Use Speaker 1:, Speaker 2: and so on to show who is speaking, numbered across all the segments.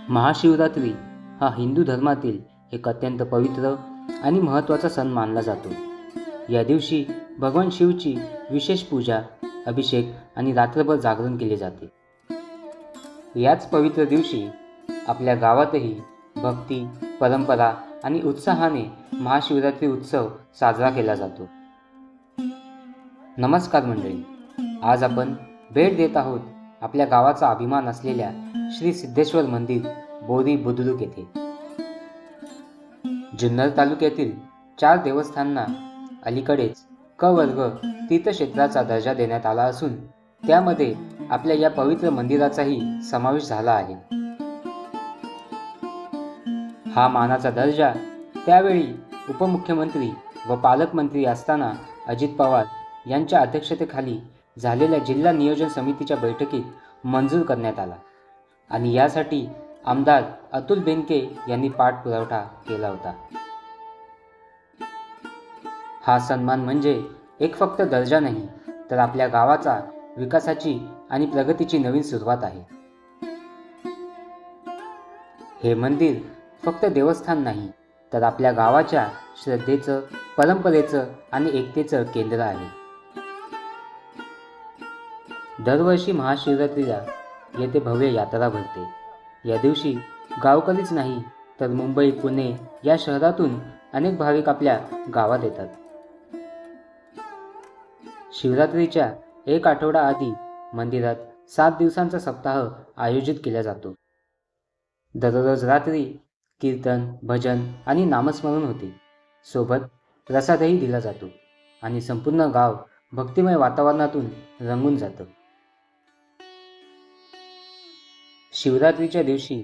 Speaker 1: महाशिवरात्री हा हिंदू धर्मातील एक अत्यंत पवित्र आणि महत्त्वाचा सण मानला जातो. या दिवशी भगवान शिवची विशेष पूजा, अभिषेक आणि रात्रभर जागरण केले जाते. याच पवित्र दिवशी आपल्या गावातही भक्ती, परंपरा आणि उत्साहाने महाशिवरात्री उत्सव साजरा केला जातो. नमस्कार मंडळी, आज आपण भेट देत आहोत आपल्या गावाचा अभिमान असलेल्या श्री सिद्धेश्वर मंदिर बोरी बुद्रुक येथे. जुन्नर तालुक्यातील 4 देवस्थानांना अलीकडेच क वर्ग तीर्थक्षेत्राचा दर्जा देण्यात आला असून त्यामध्ये आपल्या या पवित्र मंदिराचाही समावेश झाला आहे. हा मानाचा दर्जा त्यावेळी उपमुख्यमंत्री व पालकमंत्री असताना अजित पवार यांच्या अध्यक्षतेखाली झालेल्या जिल्हा नियोजन समितीच्या बैठकीत मंजूर करण्यात आला आणि यासाठी आमदार अतुल बेनके यांनी पाठपुरावा केला होता. हा सन्मान म्हणजे एक फक्त दर्जा नाही, तर आपल्या गावाचा विकासाची आणि प्रगतीची नवीन सुरुवात आहे. हे मंदिर फक्त देवस्थान नाही, तर आपल्या गावाच्या श्रद्धेचं, परंपरेचं आणि एकतेचं केंद्र आहे. दरवर्षी महाशिवरात्रीला येथे भव्य यात्रा भरते. या दिवशी गावकरीच नाही, तर मुंबई, पुणे या शहरातून अनेक भाविक आपल्या गावात येतात. शिवरात्रीच्या एक आठवडा आधी मंदिरात 7 दिवसांचा सप्ताह आयोजित केला जातो. दररोज रात्री कीर्तन, भजन आणि नामस्मरण होते. सोबत प्रसादही दिला जातो आणि संपूर्ण गाव भक्तिमय वातावरणातून रंगून जातं. शिवरात्रीच्या दिवशी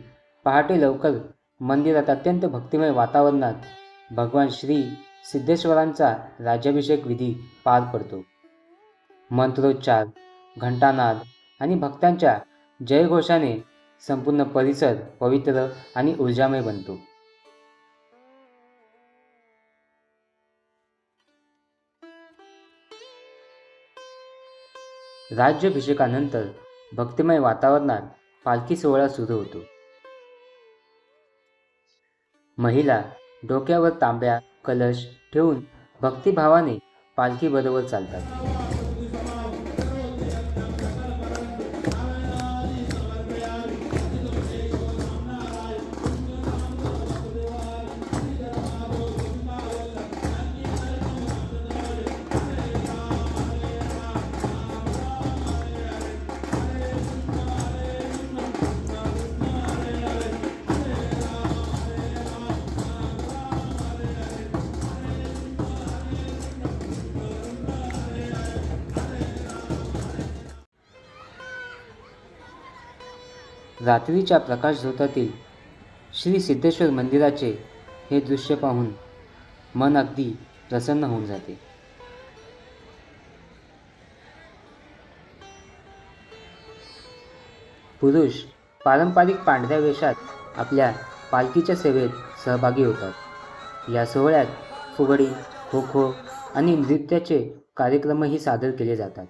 Speaker 1: पहाटे लवकर मंदिरात अत्यंत भक्तिमय वातावरणात भगवान श्री सिद्धेश्वरांचा राज्याभिषेक विधी पार पडतो. मंत्रोच्चार, घंटानाद आणि भक्तांच्या जयघोषाने संपूर्ण परिसर पवित्र आणि ऊर्जामय बनतो. राज्याभिषेकानंतर भक्तिमय वातावरणात पालखी सोहळा सुरू होतो. महिला डोक्यावर तांब्या, कलश ठेवून भक्तिभावाने पालखीबरोबर चालतात. रात्रीच्या प्रकाशझोतातील श्री सिद्धेश्वर मंदिराचे हे दृश्य पाहून मन अगदी प्रसन्न होऊन जाते. पुरुष पारंपरिक पांढऱ्या वेशात आपल्या पालखीच्या सेवेत सहभागी होतात. या सोहळ्यात फुगडी, खो-खो आणि नृत्याचे कार्यक्रमही सादर केले जातात,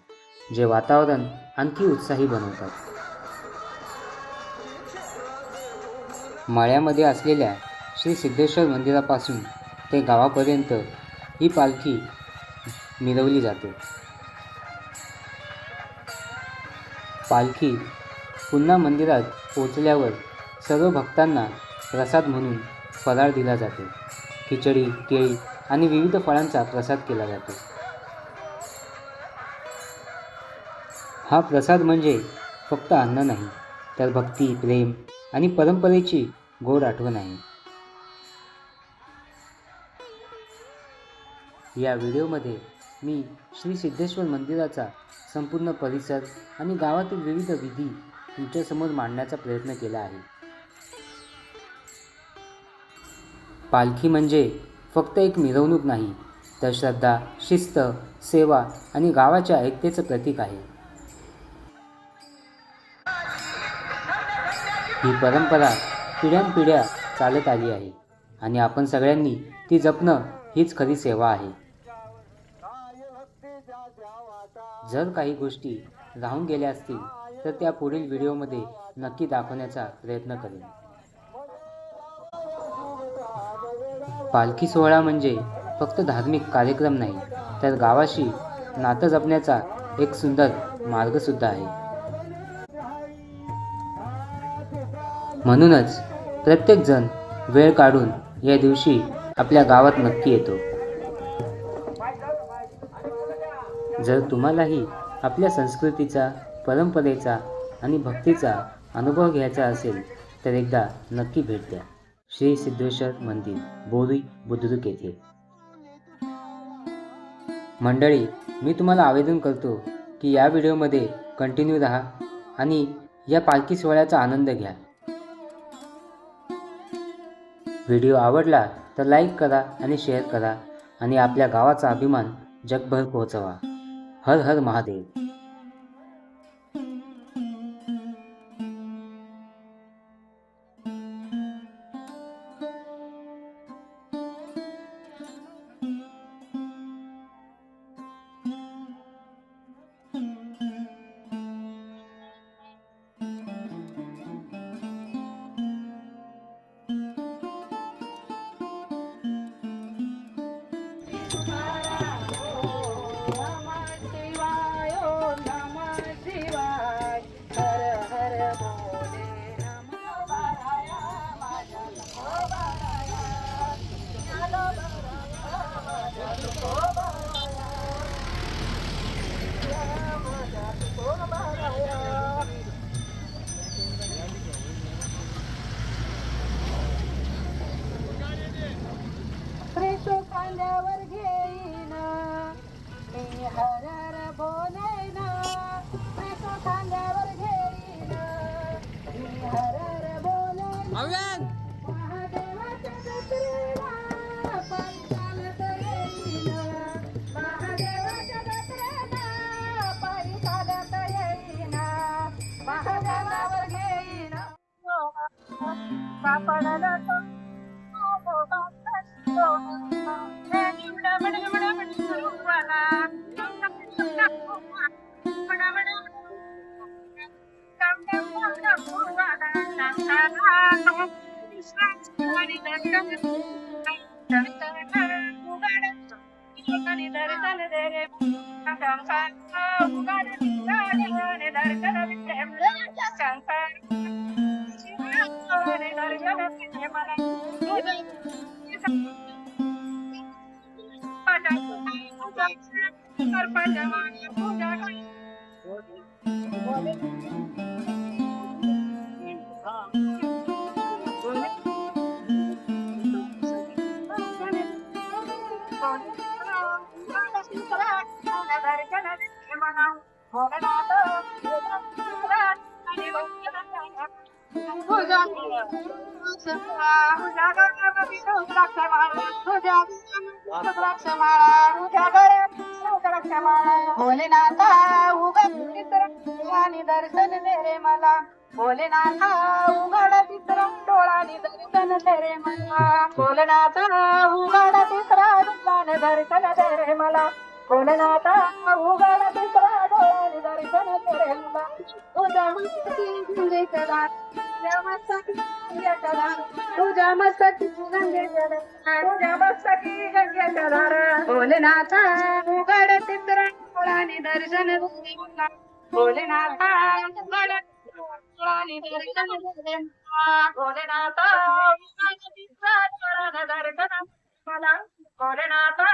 Speaker 1: जे वातावरण आणखी उत्साही बनवतात. माळ्यामध्ये असलेल्या श्री सिद्धेश्वर मंदिरापासून ते गावापर्यंत ही पालखी मिरवली जाते. पालखी पुन्हा मंदिरात पोहोचल्यावर सर्व भक्तांना प्रसाद म्हणून फराळ दिला जातो. खिचडी, केळी आणि विविध फळांचा प्रसाद केला जातो. हा प्रसाद म्हणजे फक्त अन्न नाही, तर भक्ती, प्रेम आणि परंपरेची गोड आठवण आहे. या व्हिडिओमध्ये मी श्री सिद्धेश्वर मंदिराचा संपूर्ण परिसर आणि गावातील विविध विधी तुमच्यासमोर मांडण्याचा प्रयत्न केला आहे. पालखी म्हणजे फक्त एक मिरवणूक नाही, तर श्रद्धा, शिस्त, सेवा आणि गावाच्या ऐक्यतेचं प्रतीक आहे. ही परंपरा पिढ्यानपिढ्या चालत आली आहे आणि आपण सगळ्यांनी ती जपणं हीच खरी सेवा आहे. जर काही गोष्टी राहून गेल्या असतील तर त्या पुढील व्हिडिओमध्ये नक्की दाखवण्याचा प्रयत्न करेन. पालखी सोहळा म्हणजे फक्त धार्मिक कार्यक्रम नाही, तर गावाशी नातं जपण्याचा एक सुंदर मार्गसुद्धा आहे. म्हणूनच प्रत्येकजण वेळ काढून या दिवशी आपल्या गावात नक्की येतो. जर तुम्हालाही आपल्या संस्कृतीचा, परंपरेचा आणि भक्तीचा अनुभव घ्यायचा असेल तर एकदा नक्की भेट द्या. श्री सिद्धेश्वर मंदिर, बोरी बुद्रुक येथे. मंडळी, मी तुम्हाला आवेदन करतो की या व्हिडिओमध्ये कंटिन्यू राहा आणि या पालखी सोहळ्याचा आनंद घ्या. व्हिडिओ आवडला तर लाईक करा आणि शेअर करा आणि आपल्या गावाचा अभिमान जगभर पोहोचवा. हर हर महादेव.
Speaker 2: खांद्यावर घेईन मी हर हर बोलेन, खांद्यावर घेईन मी हर हर बोलेन. महादेवाच्या जत्रेला पायी चालत येईन, महादेवाच्या जत्रेला पायी चालत येईन, महादेवावर घेईन सापडलं भोलेनाथा उघड डोळ्यानी दर्शन दे रे मला, भोलेनाथा उघड तिसरा डोळ्यानी दर्शन दे रे मला, भोलेनाथा उघड तिसरा डोळ्यानी दर्शन दे रे मला, भोलेनाथा उघड तिसरा डोळ्यानी दर्शन दे रे मला. तुझ्या मस्तकी गंगेचं दार, तुझ्या मस्तकी गंगेचं दार, तुझ्या मस्तकी गंगेचं दार, तुझ्या मस्तकी गंगेचं दार. भोलेनाथा उघड तिसरा डोळ्यानी दर्शन दे मला, भोलेनाथा उघड डोळ्यानी दर्शन दे मला, भोलेनाथा उघड तिसरा डोळ्यानी दर्शन दे मला, भोलेनाथा.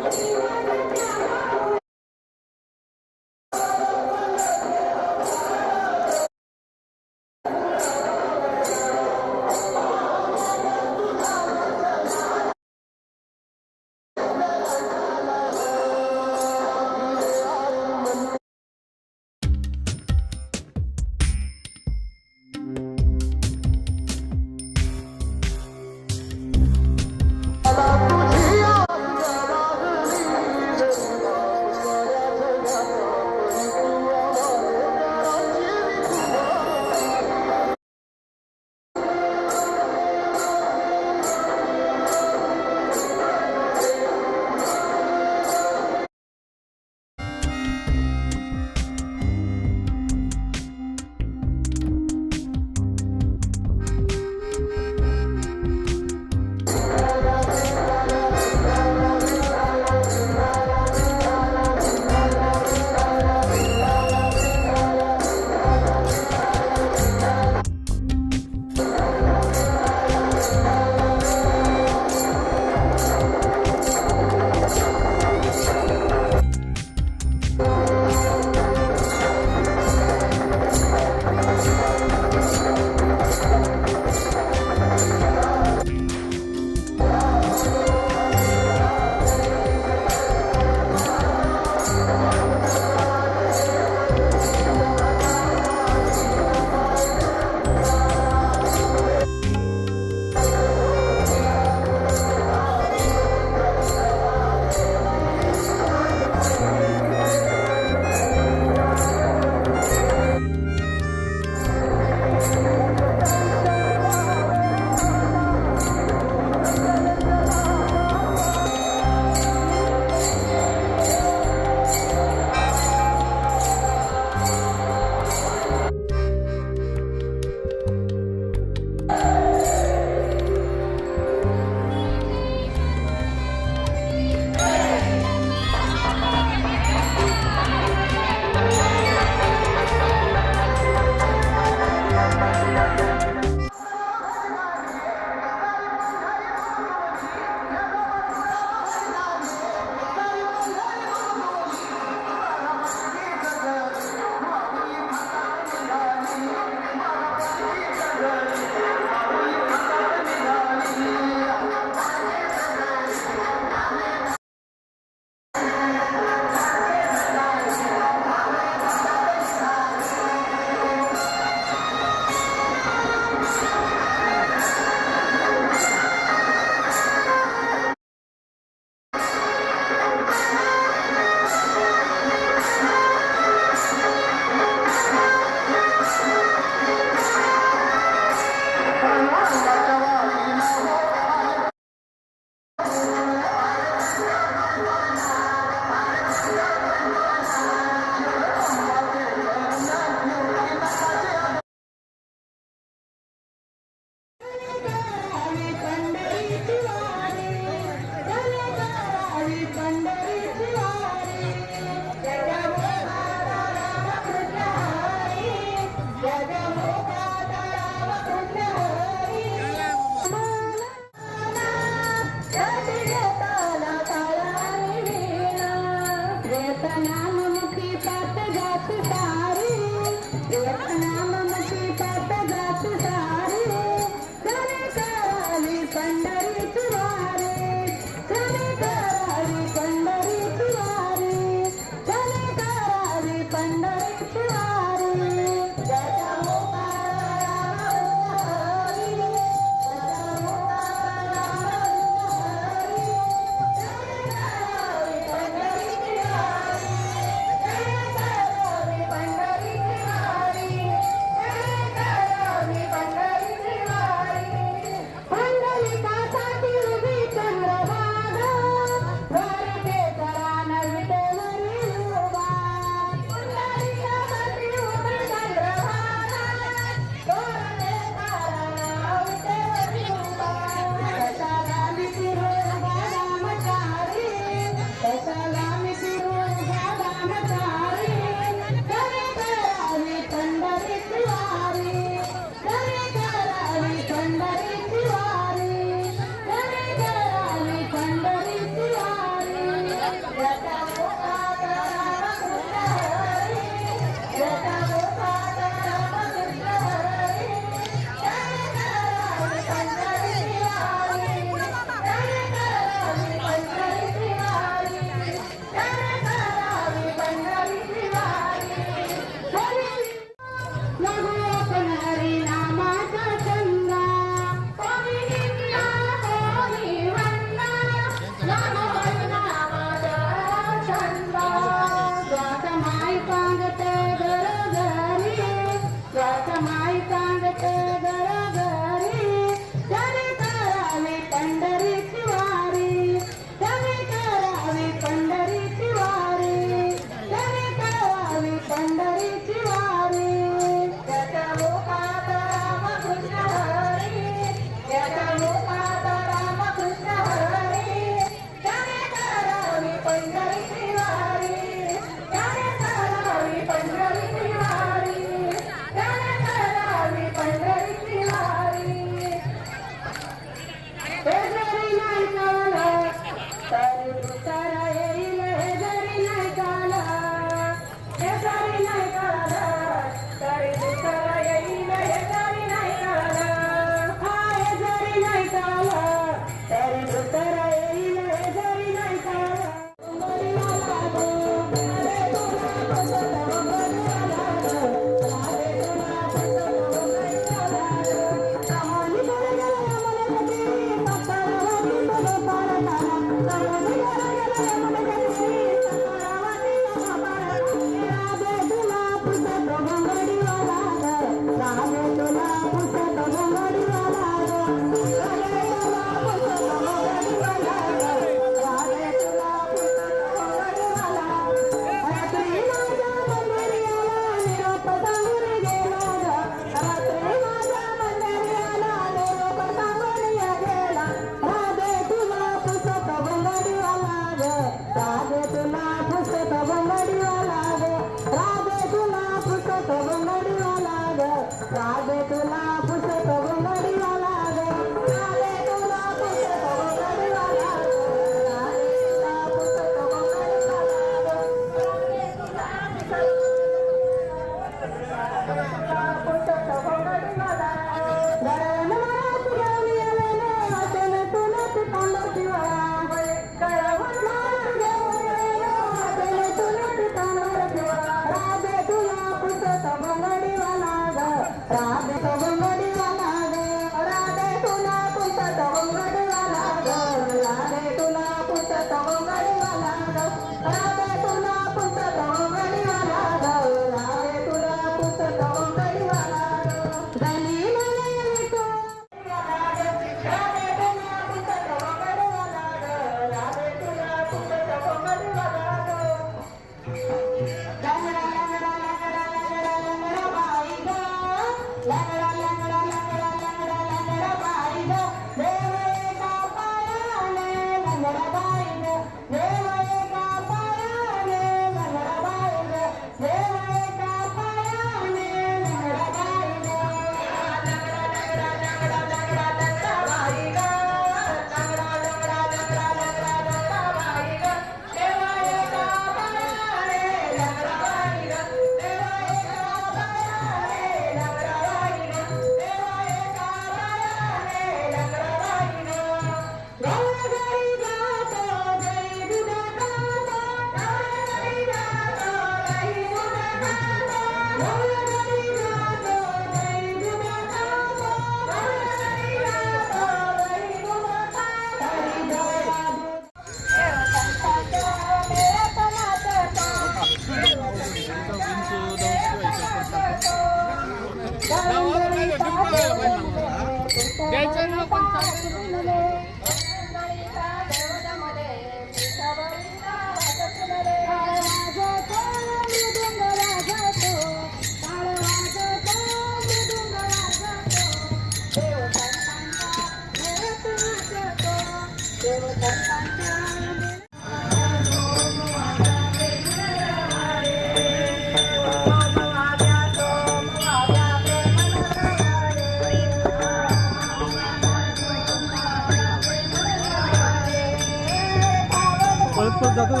Speaker 3: परत जातो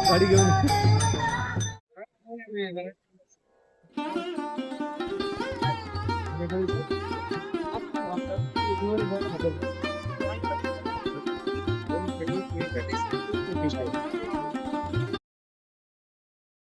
Speaker 3: गाडी घेऊन.